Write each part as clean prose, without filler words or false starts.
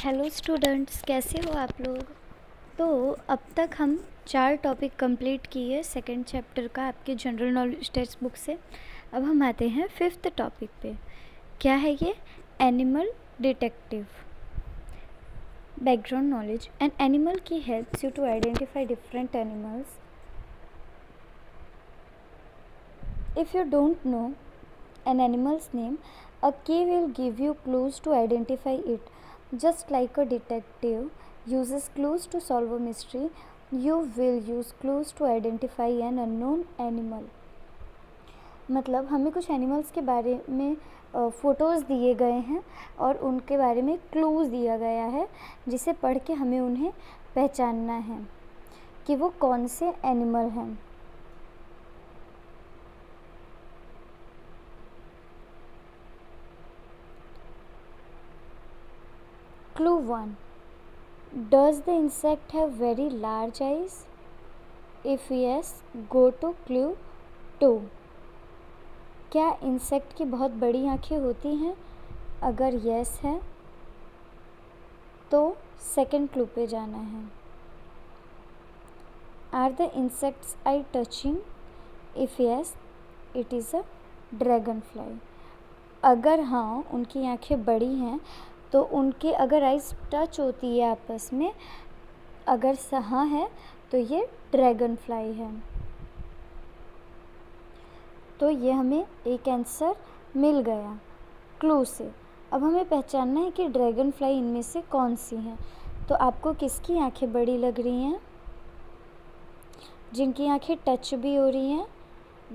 Hello students, कैसे हो आप लोग। तो अब तक हम 4 टॉपिक कंप्लीट किए सेकंड चैप्टर का आपके जनरल नॉलेज टेक्स्ट बुक से। अब हम आते हैं 5th टॉपिक पे। क्या है ये? Animal detective. Background knowledge. An animal key helps you to identify different animals. If you don't know an animal's name, a key will give you clues to identify it. Just like a detective uses clues to solve a mystery, you will use clues to identify an unknown animal. मतलब हमें कुछ animals के बारे में photos दिए गए हैं और उनके बारे में क्लूज़ दिया गया है, जिसे पढ़ के हमें उन्हें पहचानना है कि वो कौन से एनिमल हैं। Clue 1. Does the insect have very large eyes? If yes, go to clue 2. क्या इंसेक्ट की बहुत बड़ी आँखें होती हैं? अगर yes है तो सेकंड क्लू पे जाना है। Are the insect's eye touching? If yes, it is a dragonfly. अगर हाँ उनकी आँखें बड़ी हैं तो उनके अगर आइज़ टच होती है आपस में, अगर हाँ है तो ये ड्रैगन फ्लाई है। तो ये हमें एक आंसर मिल गया क्लू से। अब हमें पहचानना है कि ड्रैगन फ्लाई इनमें से कौन सी हैं। तो आपको किसकी आंखें बड़ी लग रही हैं? जिनकी आंखें टच भी हो रही हैं।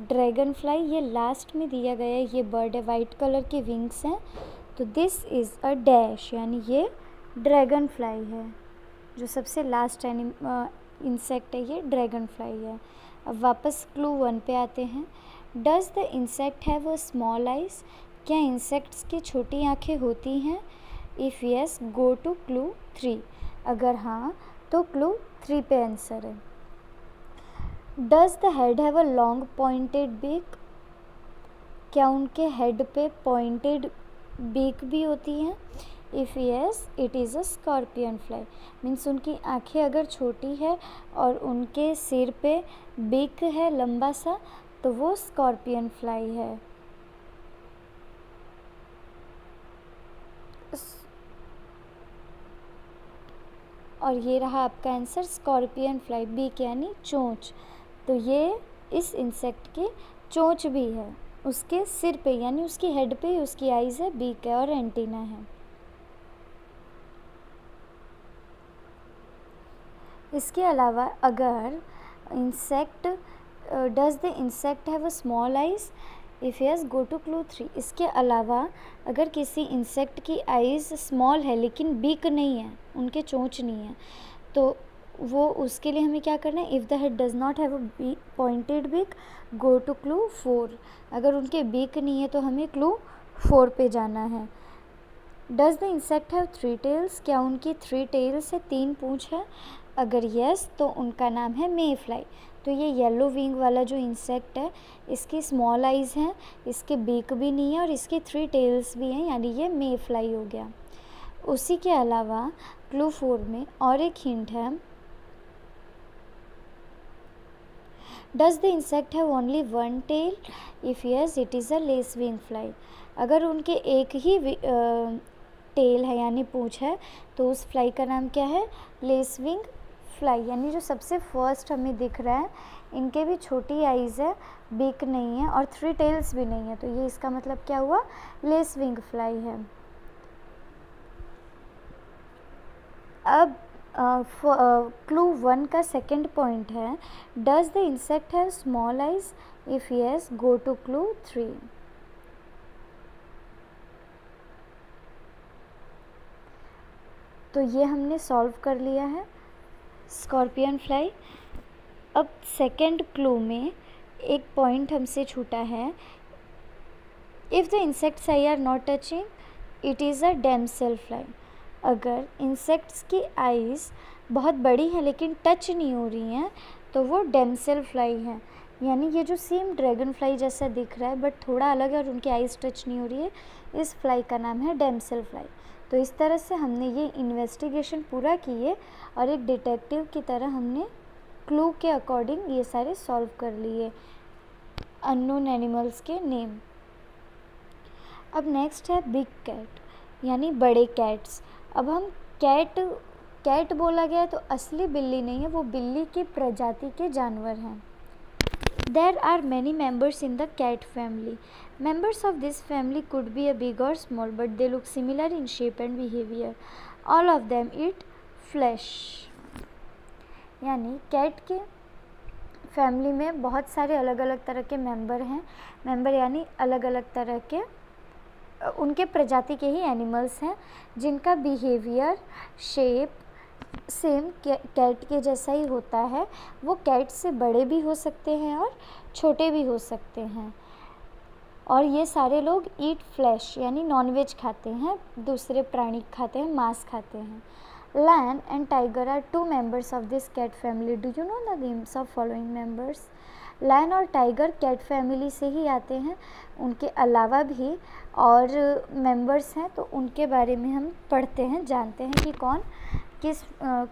ड्रैगन फ्लाई ये लास्ट में दिया गया है, ये बर्ड है, वाइट कलर के विंग्स हैं, तो दिस इज़ अ डैश, यानी ये ड्रैगन फ्लाई है। जो सबसे लास्ट इंसेक्ट है ये ड्रैगन फ्लाई है। अब वापस क्लू 1 पे आते हैं। Does the insect have a small eyes? क्या इंसेक्ट्स की छोटी आँखें होती हैं? If yes, go to clue 3। अगर हाँ तो क्लू 3 पे आंसर है। Does the head have a long pointed beak? क्या उनके हेड पे पॉइंटेड बीक भी होती हैं? If yes, it is a scorpion fly. Means उनकी आँखें अगर छोटी है और उनके सिर पे बीक है लंबा सा, तो वो स्कॉर्पियन फ्लाई है। और ये रहा आपका आंसर, स्कॉर्पियन फ्लाई। बीक यानी चोंच, तो ये इस इंसेक्ट की चोंच भी है। उसके सिर पे यानी उसकी हेड पे उसकी आइज़ है, बीक है और एंटीना है। इसके अलावा अगर insect does the insect have a small eyes? If yes, go to clue 3। इसके अलावा अगर किसी इंसेक्ट की आइज़ स्मॉल है लेकिन बीक नहीं है, उनके चोंच नहीं है, तो वो उसके लिए हमें क्या करना है? If the head does not have a pointed beak, go to clue 4। अगर उनके बीक नहीं है तो हमें क्लू 4 पे जाना है। Does the insect have 3 tails? क्या उनकी 3 टेल्स है, 3 पूँछ है? अगर यस तो उनका नाम है मे फ्लाई। तो ये येलो विंग वाला जो इंसेक्ट है, इसकी स्मॉल आइज़ हैं, इसके बीक भी नहीं है और इसकी 3 टेल्स भी हैं, यानी ये मे फ्लाई हो गया। उसी के अलावा क्लू 4 में और एक हिंट है। Does the insect have only 1 tail? If yes, it is a less wing fly. अगर उनके एक ही टेल है यानी पूँछ है, तो उस फ्लाई का नाम क्या है? Less wing fly. यानी जो सबसे फर्स्ट हमें दिख रहा है, इनके भी छोटी आइज़ है, बीक नहीं है और 3 टेल्स भी नहीं है, तो ये इसका मतलब क्या हुआ? लेस विंग फ्लाई है। अब क्लू 1 का सेकंड पॉइंट है, does the insect have small eyes? If yes, go to clue 3। तो ये हमने सॉल्व कर लिया है, स्कॉर्पियन फ्लाई। अब सेकंड क्लू में एक पॉइंट हमसे छूटा है। If the insects eye are not touching, it is a damsel fly. अगर इंसेक्ट्स की आइज़ बहुत बड़ी हैं लेकिन टच नहीं हो रही हैं, तो वो डैमसेल फ्लाई है। यानी ये जो सेम ड्रैगन फ्लाई जैसा दिख रहा है बट थोड़ा अलग है और उनकी आइज़ टच नहीं हो रही है, इस फ्लाई का नाम है डैमसेल फ्लाई। तो इस तरह से हमने ये इन्वेस्टिगेशन पूरा किए और एक डिटेक्टिव की तरह हमने क्लू के अकॉर्डिंग ये सारे सॉल्व कर लिए अननोन एनिमल्स के नेम। अब नेक्स्ट है बिग कैट यानी बड़े कैट्स। अब हम कैट बोला गया है तो असली बिल्ली नहीं है, वो बिल्ली की प्रजाति के जानवर हैं। There are many members in the cat family. Members of this family could be a big or small, but they look similar in shape and behavior. All of them eat flesh. यानी cat के family में बहुत सारे अलग अलग तरह के member हैं। मेंबर यानी अलग अलग तरह के उनके प्रजाति के ही एनिमल्स हैं जिनका बिहेवियर शेप सेम कैट के जैसा ही होता है। वो कैट से बड़े भी हो सकते हैं और छोटे भी हो सकते हैं। और ये सारे लोग ईट फ्लैश यानी नॉनवेज खाते हैं, दूसरे प्राणी खाते हैं, मांस खाते हैं। Lion and tiger are two members of this cat family. Do you know the names of following members? Lion और टाइगर कैट फैमिली से ही आते हैं। उनके अलावा भी और मेंबर्स हैं तो उनके बारे में हम पढ़ते हैं, जानते हैं कि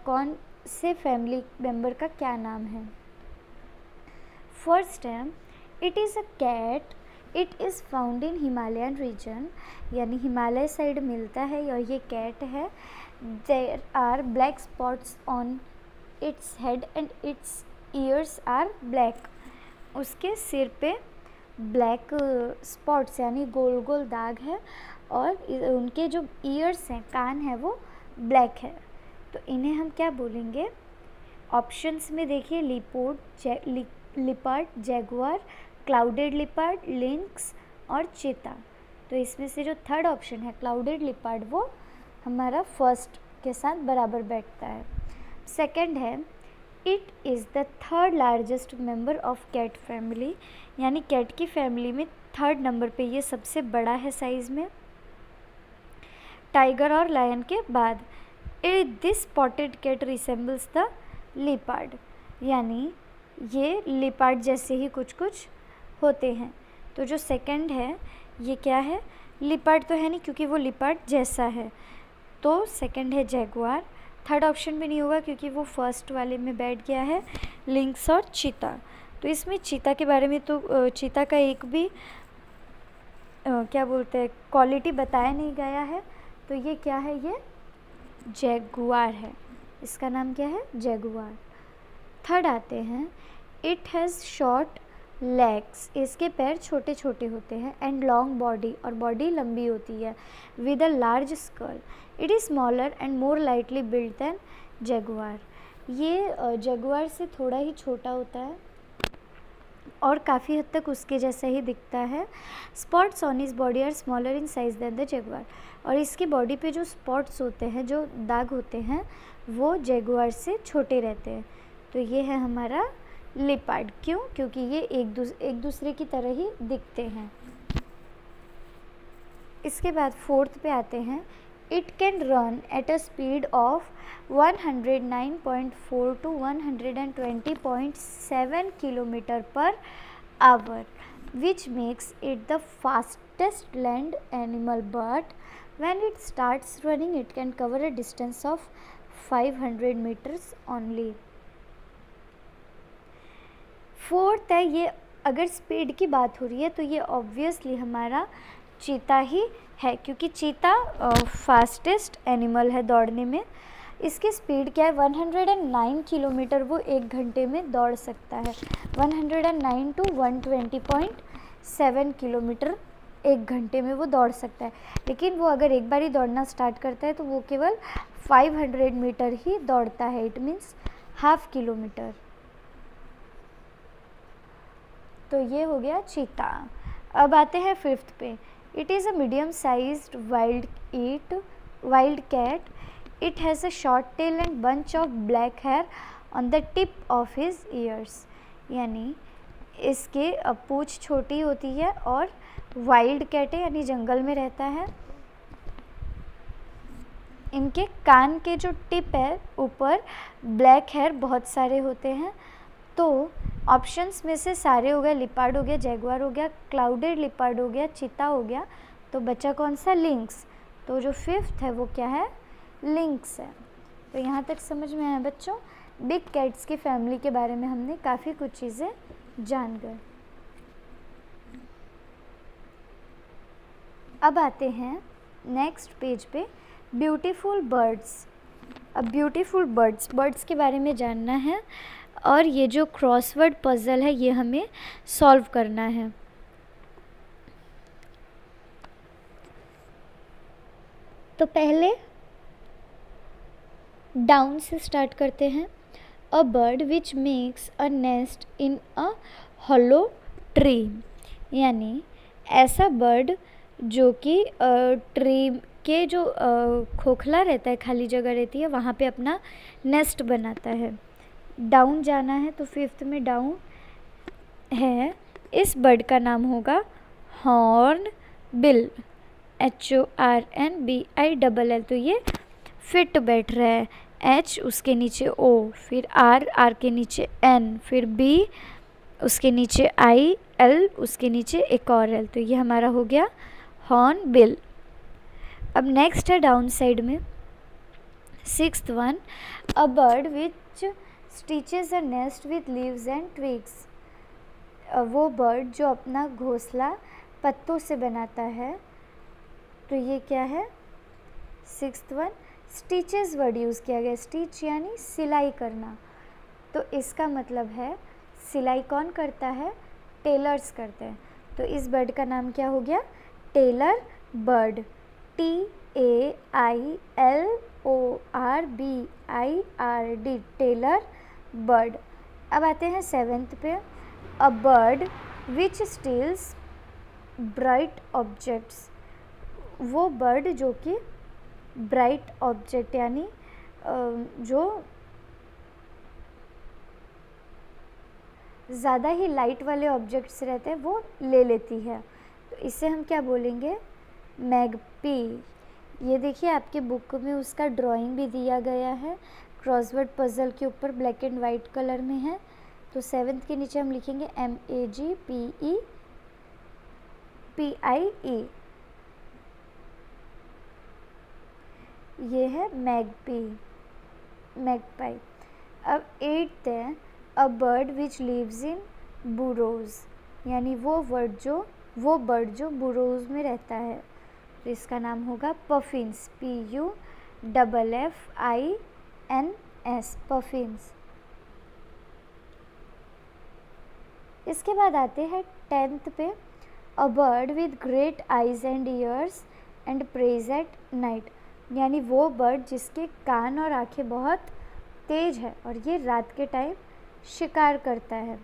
कौन से फैमिली मेंबर का क्या नाम है। फर्स्ट है it is a cat, it is found in Himalayan region यानी हिमालय साइड मिलता है और ये कैट है। There are black spots on its head and its ears are black. उसके सिर पे ब्लैक स्पॉट्स यानी गोल गोल दाग है और उनके जो ईयर्स हैं, कान है, वो ब्लैक है। तो इन्हें हम क्या बोलेंगे? ऑप्शंस में देखिए leopard, Jaguar, clouded leopard, links और चीता। तो इसमें से जो थर्ड ऑप्शन है क्लाउडेड लिपर्ड वो हमारा फर्स्ट के साथ बराबर बैठता है। सेकंड है it is the third largest member of cat family यानी कैट की फैमिली में थर्ड नंबर पे ये सबसे बड़ा है साइज़ में, टाइगर और लायन के बाद। This spotted cat resembles the leopard यानी ये लिपार्ड जैसे ही कुछ कुछ होते हैं। तो जो सेकंड है ये क्या है? लिपार्ड तो है नहीं क्योंकि वो लिपार्ड जैसा है, तो सेकंड है जैगुआर। थर्ड ऑप्शन भी नहीं होगा क्योंकि वो फर्स्ट वाले में बैठ गया है, लिंक्स और चीता। तो इसमें चीता के बारे में तो चीता का एक भी क्या बोलते हैं क्वालिटी बताया नहीं गया है। तो ये क्या है? ये जैगुआर है। इसका नाम क्या है? जैगुआर। थर्ड आते हैं इट हैज़ शॉर्ट लेग्स, इसके पैर छोटे छोटे होते हैं, एंड लॉन्ग बॉडी और बॉडी लंबी होती है, with a large skull. It is smaller and more lightly build than jaguar. ये जैगुआर से थोड़ा ही छोटा होता है और काफ़ी हद तक उसके जैसा ही दिखता है। Spots on his body are smaller in size than the jaguar. और इसकी बॉडी पे जो स्पॉट्स होते हैं, जो दाग होते हैं, वो जैगुआर से छोटे रहते हैं। तो ये है हमारा लिपार्ड। क्यों? क्योंकि ये एक दूसरे की तरह ही दिखते हैं। इसके बाद फोर्थ पे आते हैं it can run at a speed of 109.4 to 120.7 kilometre per hour, which makes it the fastest land animal. But when it starts running, it can cover a distance of 500 meters only. Fourth है ये, अगर speed की बात हो रही है तो ये ऑब्वियसली हमारा चीता ही है क्योंकि चीता फास्टेस्ट एनिमल है दौड़ने में। इसकी स्पीड क्या है? 109 किलोमीटर वो एक घंटे में दौड़ सकता है। 109 to 120.7 किलोमीटर एक घंटे में वो दौड़ सकता है। लेकिन वो अगर एक बार ही दौड़ना स्टार्ट करता है तो वो केवल 500 मीटर ही दौड़ता है। It means half kilometre. तो ये हो गया चीता। अब आते हैं फिफ्थ पे। It is a medium sized wild cat. It has a short tail and bunch of black hair on the tip of his ears. यानी इसके पूँछ छोटी होती है और वाइल्ड कैट है यानी जंगल में रहता है। इनके कान के जो टिप है ऊपर ब्लैक हेयर बहुत सारे होते हैं। तो ऑप्शंस में से सारे हो गए, लिपार्ड हो गया, जैगुआर हो गया, क्लाउडेड लिपार्ड हो गया, चीता हो गया। तो बचा कौन सा? लिंक्स। तो जो फिफ्थ है वो क्या है, लिंक्स है। तो यहाँ तक समझ में आया बच्चों। बिग कैट्स की फैमिली के बारे में हमने काफ़ी कुछ चीज़ें जान गए। अब आते हैं नेक्स्ट पेज पे, ब्यूटीफुल बर्ड्स। अब ब्यूटीफुल बर्ड्स के बारे में जानना है और ये जो क्रॉसवर्ड पजल है ये हमें सॉल्व करना है। तो पहले डाउन से स्टार्ट करते हैं। अ bird which makes a nest in a hollow tree, यानी ऐसा बर्ड जो कि ट्री के जो खोखला रहता है, खाली जगह रहती है, वहाँ पे अपना नेस्ट बनाता है। डाउन जाना है तो फिफ्थ में डाउन है। इस बर्ड का नाम होगा हॉर्न बिल, HORNBILL। तो ये फिट बैठ रहा है, H उसके नीचे O, फिर R के नीचे N, फिर B उसके नीचे I, L उसके नीचे एक और L। तो ये हमारा हो गया हॉर्न बिल। अब नेक्स्ट है डाउन साइड में sixth one, a bird which stitches a nest with leaves and twigs. वो बर्ड जो अपना घोंसला पत्तों से बनाता है। तो ये क्या है, sixth one, stitches word use किया गया। स्टिच यानी सिलाई करना, तो इसका मतलब है सिलाई कौन करता है, टेलर्स करते हैं। तो इस बर्ड का नाम क्या हो गया, tailor bird, TAILORBIRD, tailor bird. अब आते हैं सेवेंथ पे, a bird which steals bright objects. वो बर्ड जो कि ब्राइट ऑब्जेक्ट यानी जो ज़्यादा ही लाइट वाले ऑब्जेक्ट्स रहते हैं वो ले लेती है। तो इसे हम क्या बोलेंगे, मैगपी। ये देखिए आपके बुक में उसका ड्राइंग भी दिया गया है, क्रॉसवर्ड पजल के ऊपर ब्लैक एंड वाइट कलर में है। तो सेवेंथ के नीचे हम लिखेंगे MAGPEPIE, ये है मैगपाई। अब एट्थ है, a bird which lives in बुरोज, यानी वो बर्ड जो बुरोज में रहता है। तो इसका नाम होगा पफिन्स, PUFFINS, पफिन्स। इसके बाद आते हैं टेंथ पे, a bird with great eyes and years and praise at night, यानी वो बर्ड जिसके कान और आंखें बहुत तेज है और ये रात के टाइम शिकार करता है।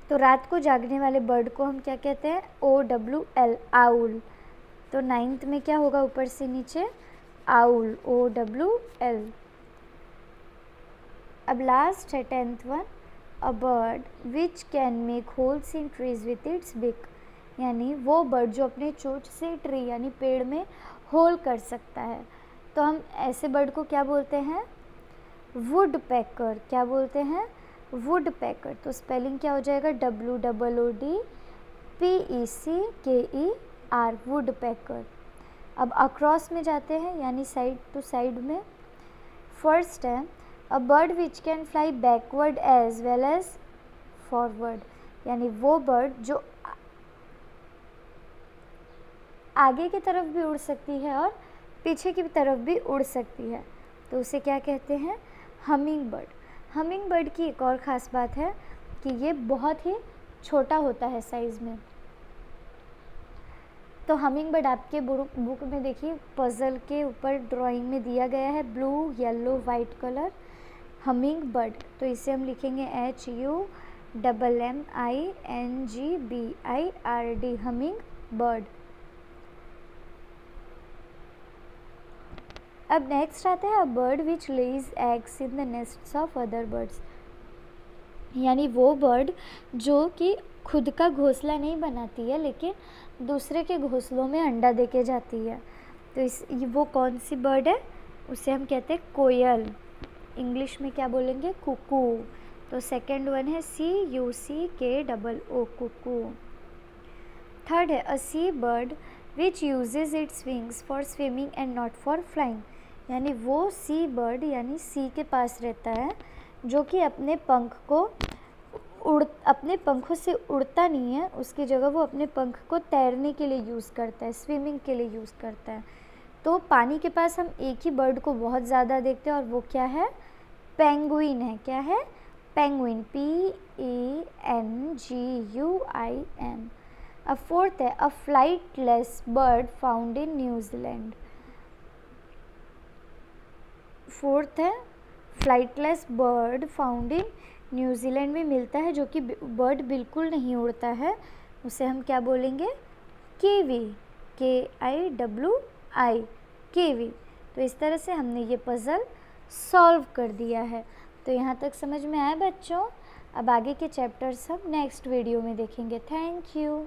तो रात को जागने वाले बर्ड को हम क्या कहते हैं, OWL, आउल। तो नाइन्थ में क्या होगा, ऊपर से नीचे आउल, OWL। अब लास्ट है tenth one, a bird which can make holes in trees with its बिक, यानी वो बर्ड जो अपने चोंच से ट्री यानी पेड़ में होल कर सकता है। तो हम ऐसे बर्ड को क्या बोलते हैं, वुड पैकर। क्या बोलते हैं, वुड पैकर। तो स्पेलिंग क्या हो जाएगा, WOODPECKER, वुड पैकर। अब अक्रॉस में जाते हैं यानी साइड टू साइड में। फर्स्ट है, a bird which can fly backward as well as forward, यानी वो बर्ड जो आगे की तरफ भी उड़ सकती है और पीछे की तरफ भी उड़ सकती है। तो उसे क्या कहते हैं, हमिंग बर्ड। हमिंग बर्ड की एक और ख़ास बात है कि ये बहुत ही छोटा होता है साइज़ में। तो हमिंग बर्ड आपके बुक में देखिए पजल के ऊपर ड्राइंग में दिया गया है, blue yellow white colour, humming bird. तो इसे हम लिखेंगे HUMMINGBIRD, हमिंग बर्ड। अब नेक्स्ट आता है, a bird which Lay's eggs in the nests of other birds, यानी वो बर्ड जो कि खुद का घोंसला नहीं बनाती है लेकिन दूसरे के घोंसलों में अंडा देके जाती है। तो वो कौन सी बर्ड है, उसे हम कहते हैं कोयल, इंग्लिश में क्या बोलेंगे, कुकू। तो सेकेंड वन है CUCKOO, कुकू। थर्ड है, a sea bird which uses its wings for swimming and not for flying. यानी वो सी बर्ड यानी सी के पास रहता है जो कि अपने पंखों से उड़ता नहीं है, उसकी जगह वो अपने पंख को तैरने के लिए यूज़ करता है, स्विमिंग के लिए यूज़ करता है। तो पानी के पास हम एक ही बर्ड को बहुत ज़्यादा देखते हैं और वो क्या है, पेंगुइन है। क्या है, पेंगुइन, PENGUIN। अब फोर्थ है a flightless bird found in New Zealand. Fourth है flightless bird found in New Zealand में मिलता है, जो कि बर्ड बिल्कुल नहीं उड़ता है, उसे हम क्या बोलेंगे, कीवी, KIWI, कीवी। तो इस तरह से हमने ये पज़ल सॉल्व कर दिया है। तो यहाँ तक समझ में आया बच्चों। अब आगे के चैप्टर्स हम नेक्स्ट वीडियो में देखेंगे। Thank you.